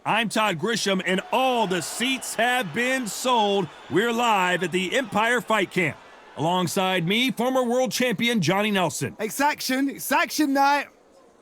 I'm Todd Grisham, and all the seats have been sold. We're live at the Empire Fight Camp. Alongside me, former world champion Johnny Nelson. It's action night.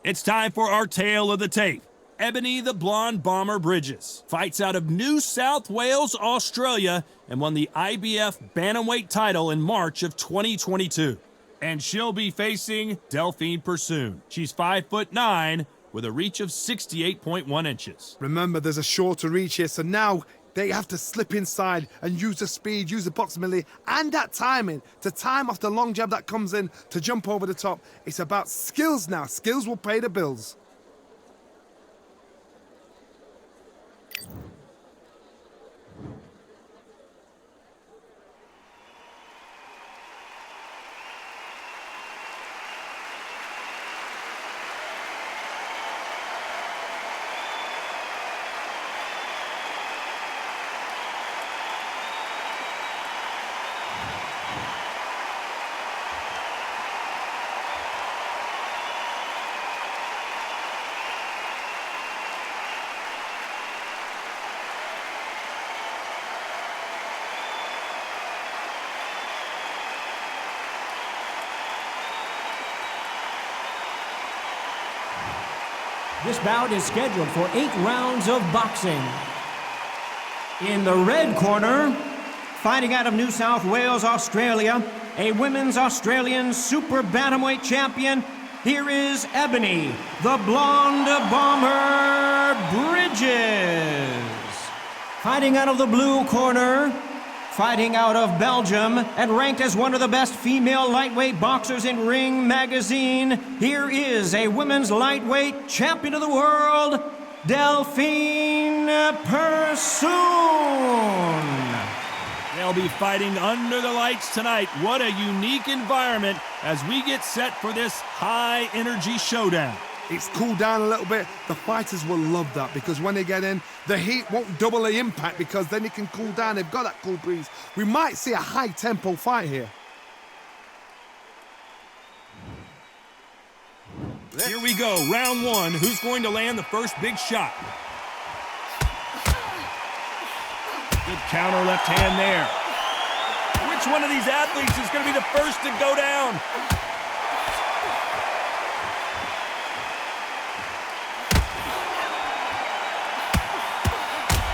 It's time for our tale of the tape. Ebanie the Blonde Bomber Bridges fights out of New South Wales, Australia, and won the IBF Bantamweight title in March of 2022. And she'll be facing Delfine Persoon. She's 5'9", with a reach of 68.1 inches. Remember, there's a shorter reach here, so now they have to slip inside and use the speed, use the proximity, and that timing to time off the long jab that comes in to jump over the top. It's about skills now. Skills will pay the bills. This bout is scheduled for 8 rounds of boxing. In the red corner, fighting out of New South Wales, Australia, a women's Australian super bantamweight champion, here is Ebanie, the Blonde Bomber Bridges. Fighting out of the blue corner, fighting out of Belgium, and ranked as one of the best female lightweight boxers in Ring Magazine, here is a women's lightweight champion of the world, Delfine Persoon. They'll be fighting under the lights tonight. What a unique environment as we get set for this high-energy showdown. It's cooled down a little bit. The fighters will love that because when they get in, the heat won't double the impact because then it can cool down. They've got that cool breeze. We might see a high-tempo fight here. Here we go, round one. Who's going to land the first big shot? Good counter left hand there. Which one of these athletes is going to be the first to go down?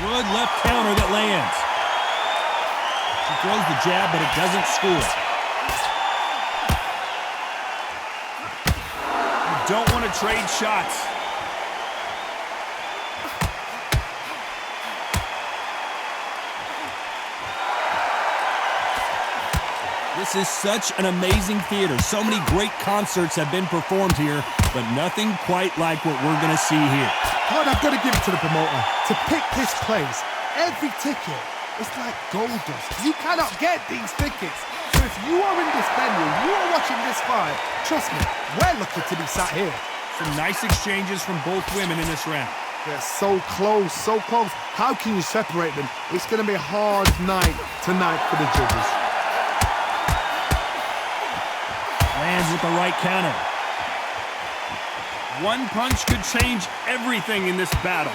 Good left counter that lands. She throws the jab, but it doesn't score. You don't want to trade shots. This is such an amazing theater. So many great concerts have been performed here, but nothing quite like what we're going to see here. Todd, I've got to give it to the promoter. To pick this place, every ticket is like gold dust. You cannot get these tickets. So if you are in this venue, you are watching this fight, trust me, we're lucky to be sat here. Some nice exchanges from both women in this round. They're so close, so close. How can you separate them? It's going to be a hard night tonight for the judges. Lands with the right counter. One punch could change everything in this battle.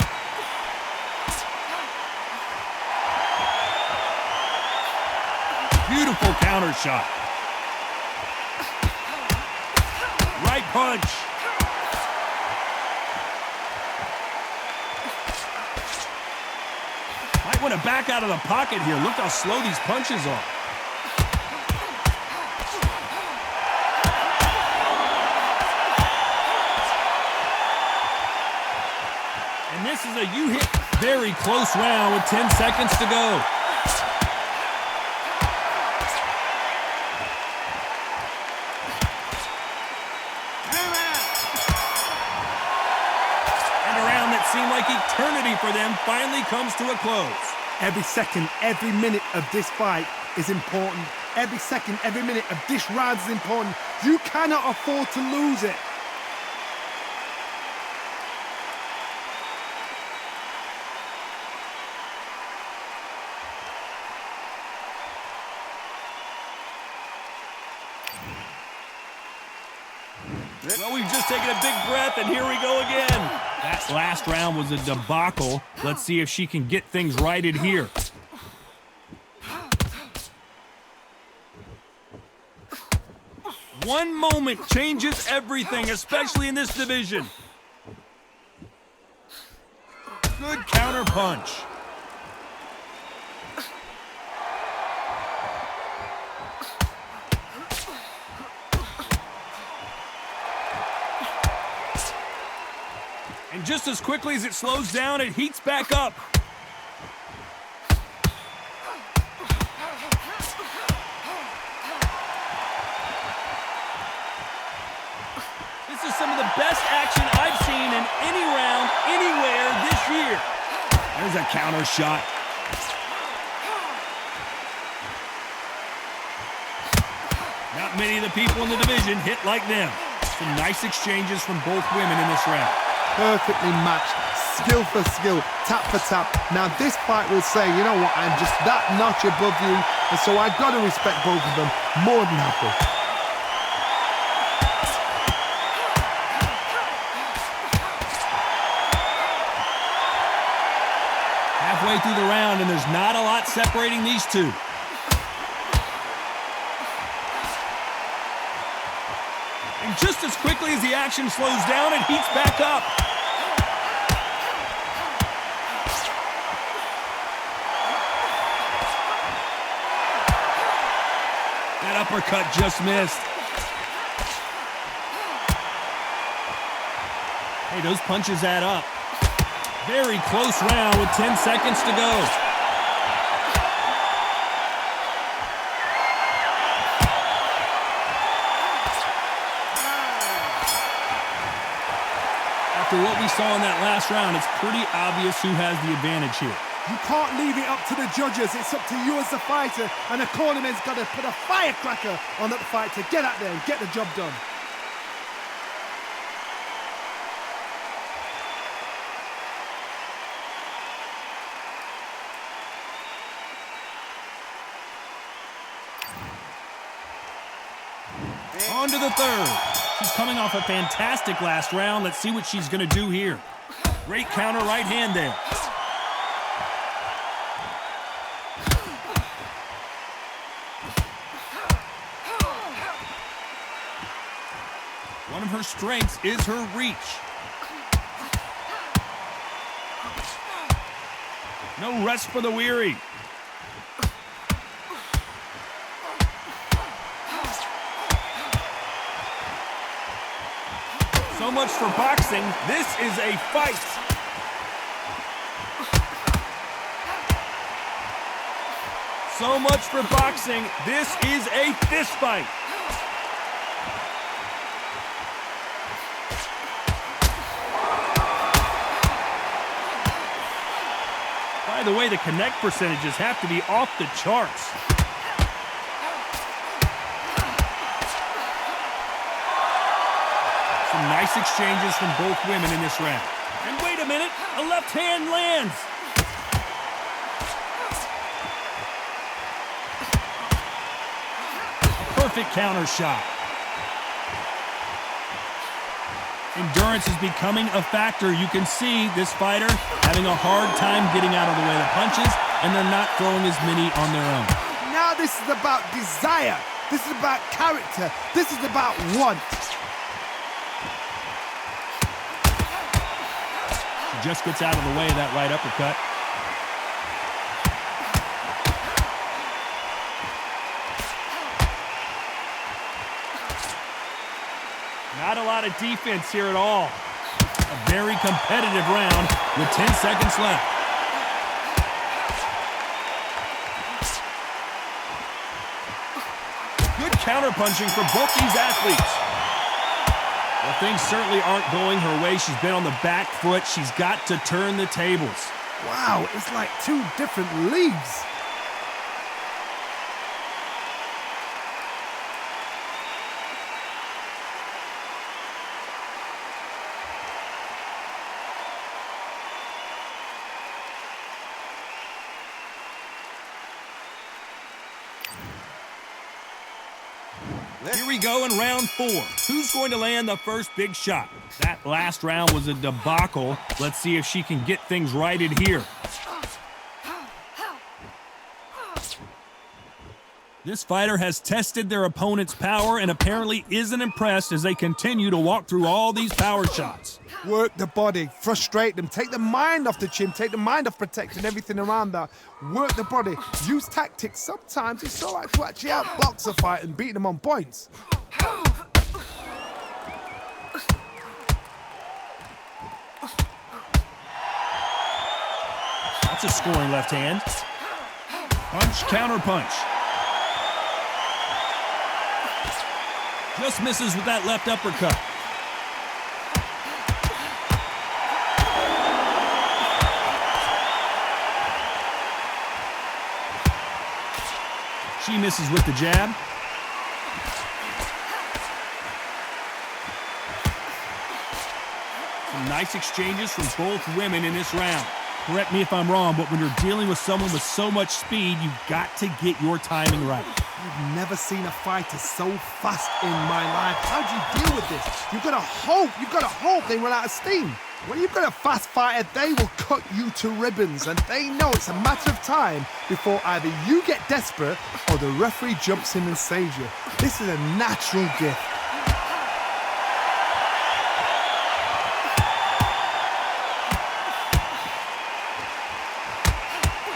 Beautiful counter shot. Right punch. Might want to back out of the pocket here. Look how slow these punches are. And this is a you-hit, very close round with 10 seconds to go. And a round that seemed like eternity for them finally comes to a close. Every second, every minute of this fight is important. Every second, every minute of this round is important. You cannot afford to lose it. Well, we've just taken a big breath, and here we go again. That last round was a debacle. Let's see if she can get things righted here. One moment changes everything, especially in this division. Good counter punch. And just as quickly as it slows down, it heats back up. This is some of the best action I've seen in any round, anywhere this year. There's a counter shot. Not many of the people in the division hit like them. Some nice exchanges from both women in this round. Perfectly matched, skill for skill, tap for tap. Now this fight will say, you know what, I'm just that notch above you, and so I've got to respect both of them more than happy. Halfway through the round, and there's not a lot separating these two. And just as quickly as the action slows down, it heats back up. That uppercut just missed. Hey, those punches add up. Very close round with 10 seconds to go. After what we saw in that last round, it's pretty obvious who has the advantage here. You can't leave it up to the judges. It's up to you as the fighter, and the cornerman's got to put a firecracker on that fight to get out there and get the job done. On to the third. She's coming off a fantastic last round. Let's see what she's going to do here. Great counter right hand there. One of her strengths is her reach. No rest for the weary. So much for boxing. This is a fight. So much for boxing. This is a fist fight. By the way, the connect percentages have to be off the charts. Some nice exchanges from both women in this round. And wait a minute, a left hand lands. A perfect counter shot. Endurance is becoming a factor. You can see this fighter having a hard time getting out of the way of the punches, and they're not throwing as many on their own. Now this is about desire. This is about character. This is about want. She just gets out of the way of that right uppercut. Not a lot of defense here at all. A very competitive round with 10 seconds left. Good counterpunching for both these athletes. Well, things certainly aren't going her way. She's been on the back foot. She's got to turn the tables. Wow, it's like two different leagues. Here we go in round 4. Who's going to land the first big shot? That last round was a debacle. Let's see if she can get things righted here. This fighter has tested their opponent's power and apparently isn't impressed as they continue to walk through all these power shots. Work the body, frustrate them, take the mind off the chin, take the mind off protecting everything around that. Work the body, use tactics. Sometimes it's all right to actually outbox a fight and beat them on points. That's a scoring left hand. Punch, counter punch. Just misses with that left uppercut. She misses with the jab. Some nice exchanges from both women in this round. Correct me if I'm wrong, but when you're dealing with someone with so much speed, you've got to get your timing right. I've never seen a fighter so fast in my life. How do you deal with this? You've got to hope they run out of steam. When you've got a fast fighter, they will cut you to ribbons, and they know it's a matter of time before either you get desperate or the referee jumps in and saves you. This is a natural gift.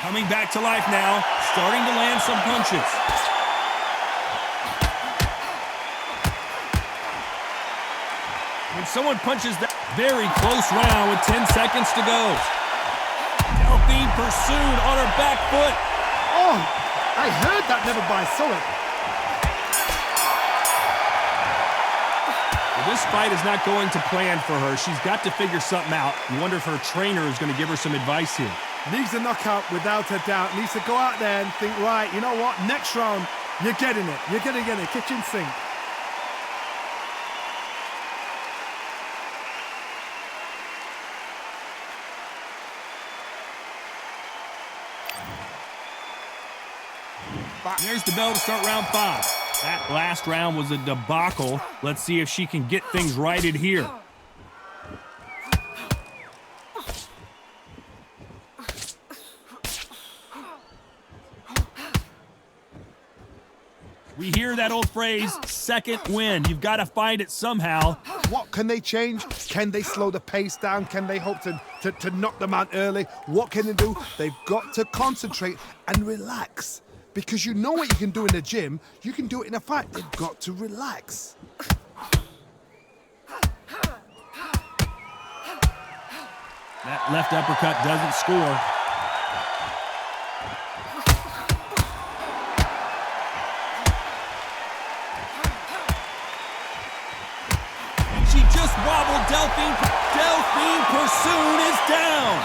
Coming back to life now, starting to land some punches. When someone punches that very close round with 10 seconds to go. Delfine Persoon on her back foot. Oh, I heard that, never by saw it. Well, this fight is not going to plan for her. She's got to figure something out. You wonder if her trainer is going to give her some advice here. Needs a knockout without a doubt. Needs to go out there and think, right, you know what? Next round, you're getting it. You're going to get it. Kitchen sink. There's the bell to start round 5. That last round was a debacle. Let's see if she can get things righted here. We hear that old phrase, second win. You've got to find it somehow. What can they change? Can they slow the pace down? Can they hope to knock them out early? What can they do? They've got to concentrate and relax. Because you know what you can do in the gym, you can do it in a fight. They've got to relax. That left uppercut doesn't score. She just wobbled Delfine. Delfine Persoon is down.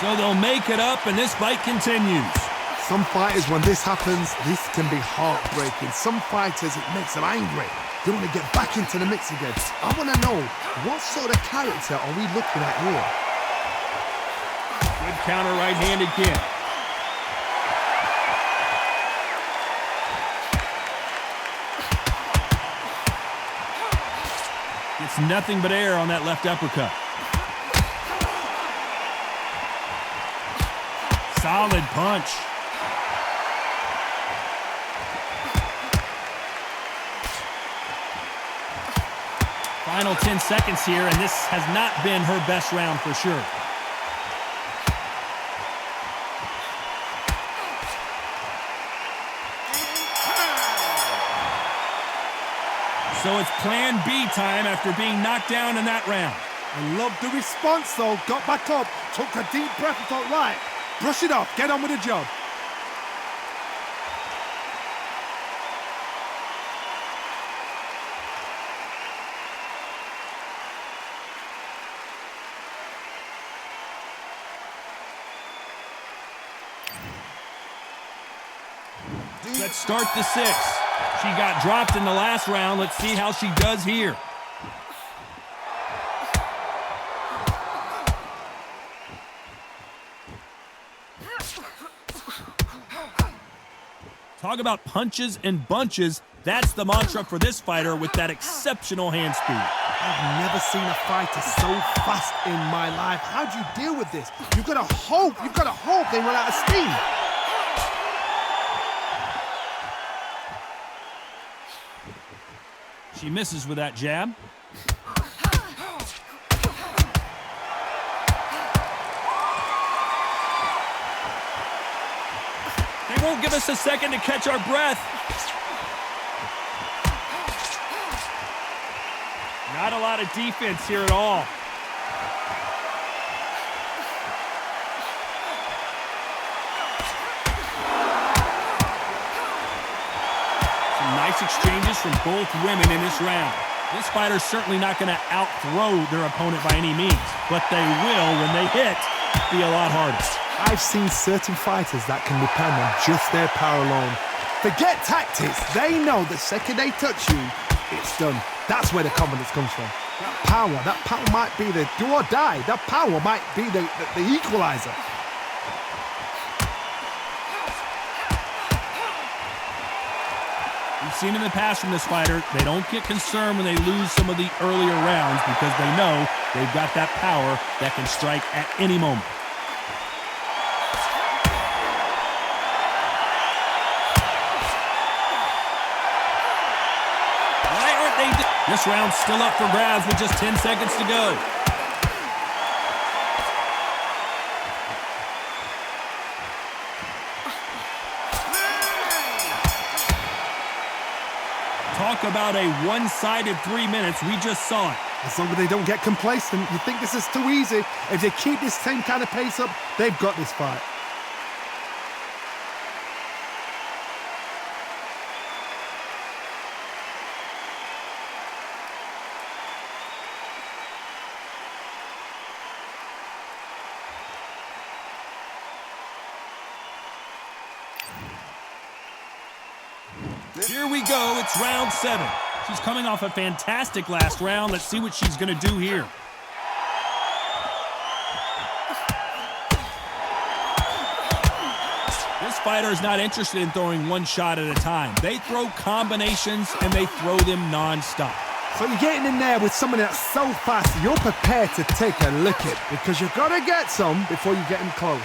So they'll make it up, and this fight continues. Some fighters, when this happens, this can be heartbreaking. Some fighters, it makes them angry. They want to get back into the mix again. I want to know, what sort of character are we looking at here? Good counter right-handed kick. It's nothing but air on that left uppercut. Solid punch. Final 10 seconds here, and this has not been her best round for sure. So it's plan B time after being knocked down in that round. I love the response, though. Got back up, took a deep breath and thought, right, brush it off, get on with the job. Let's start the 6. She got dropped in the last round. Let's see how she does here. Talk about punches and bunches. That's the mantra for this fighter with that exceptional hand speed. I've never seen a fighter so fast in my life. How do you deal with this? You've got to hope they run out of steam. She misses with that jab. They won't give us a second to catch our breath. Not a lot of defense here at all. Some nice exchanges from both women in this round. This fighter's certainly not going to out-throw their opponent by any means, but they will, when they hit, be a lot harder. I've seen certain fighters that can depend on just their power alone. Forget tactics. They know the second they touch you, it's done. That's where the confidence comes from. That power might be the do or die. That power might be the equalizer. We've seen in the past from this fighter, they don't get concerned when they lose some of the earlier rounds because they know they've got that power that can strike at any moment. This round's still up for grabs with just 10 seconds to go. Talk about a one-sided 3 minutes. We just saw it. As long as they don't get complacent, you think this is too easy. If they keep this same kind of pace up, they've got this fight. Here we go, it's round 7. She's coming off a fantastic last round. Let's see what she's going to do here. This fighter is not interested in throwing one shot at a time. They throw combinations and they throw them non-stop. So you're getting in there with someone that's so fast, you're prepared to take a licking because you've got to get some before you get in close.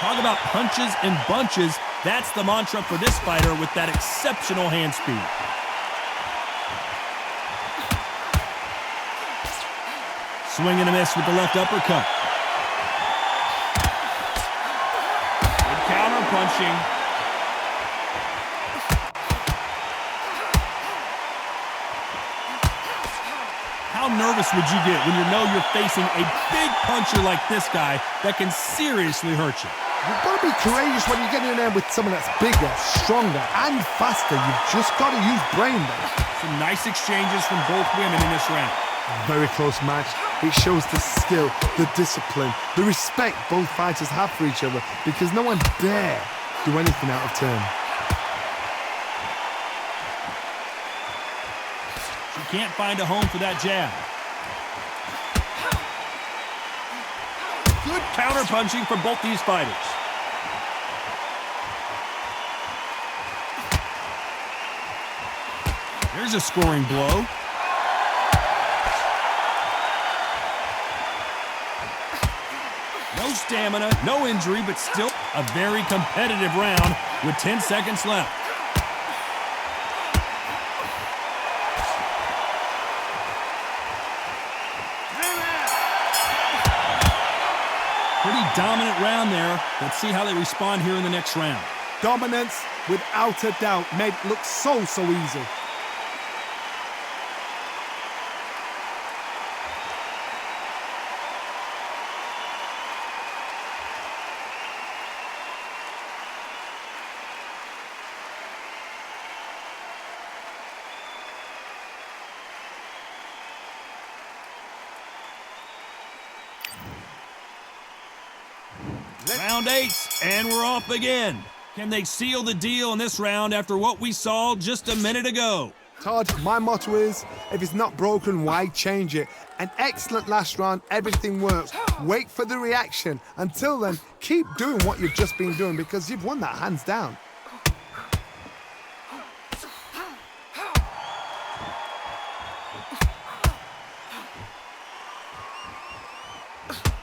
Talk about punches and bunches. That's the mantra for this fighter with that exceptional hand speed. Swing and a miss with the left uppercut. Good counter punching. How nervous would you get when you know you're facing a big puncher like this guy that can seriously hurt you? You've got to be courageous when you're getting in there with someone that's bigger, stronger, and faster. You've just got to use brain there. Some nice exchanges from both women in this round. A very close match. It shows the skill, the discipline, the respect both fighters have for each other because no one dare do anything out of turn. She can't find a home for that jab. Good counter punching from both these fighters. There's a scoring blow. No stamina, no injury, but still a very competitive round with 10 seconds left. Pretty dominant round there. Let's see how they respond here in the next round. Dominance, without a doubt, made it look so easy. Round 8, and we're off again. Can they seal the deal in this round after what we saw just a minute ago? Todd, my motto is, if it's not broken, why change it? An excellent last round, everything works. Wait for the reaction. Until then, keep doing what you've just been doing because you've won that hands down.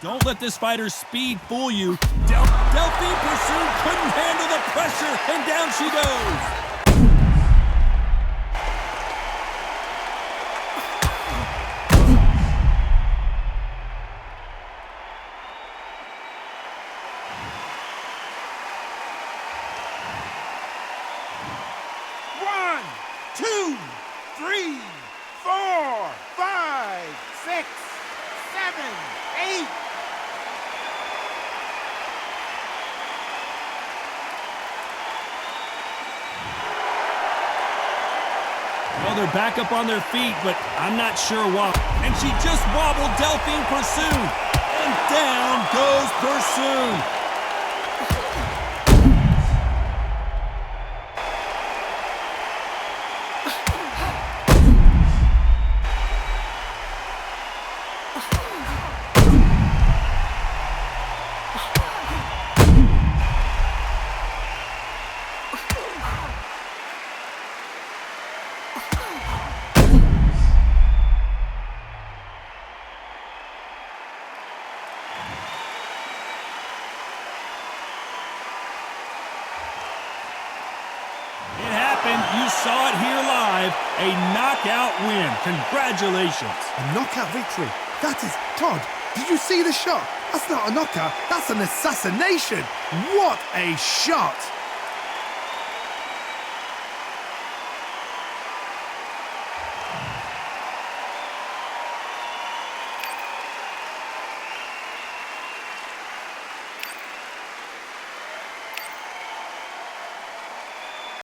Don't let this fighter's speed fool you. Delfine Persoon couldn't handle the pressure, and down she goes. One, two, three, 4, 5, 6, 7, 8. Well, they're back up on their feet, but I'm not sure why. And she just wobbled Delfine Persoon. And down goes Persoon. You saw it here live, a knockout win. Congratulations. A knockout victory. That is, Todd, did you see the shot? That's not a knockout, that's an assassination. What a shot.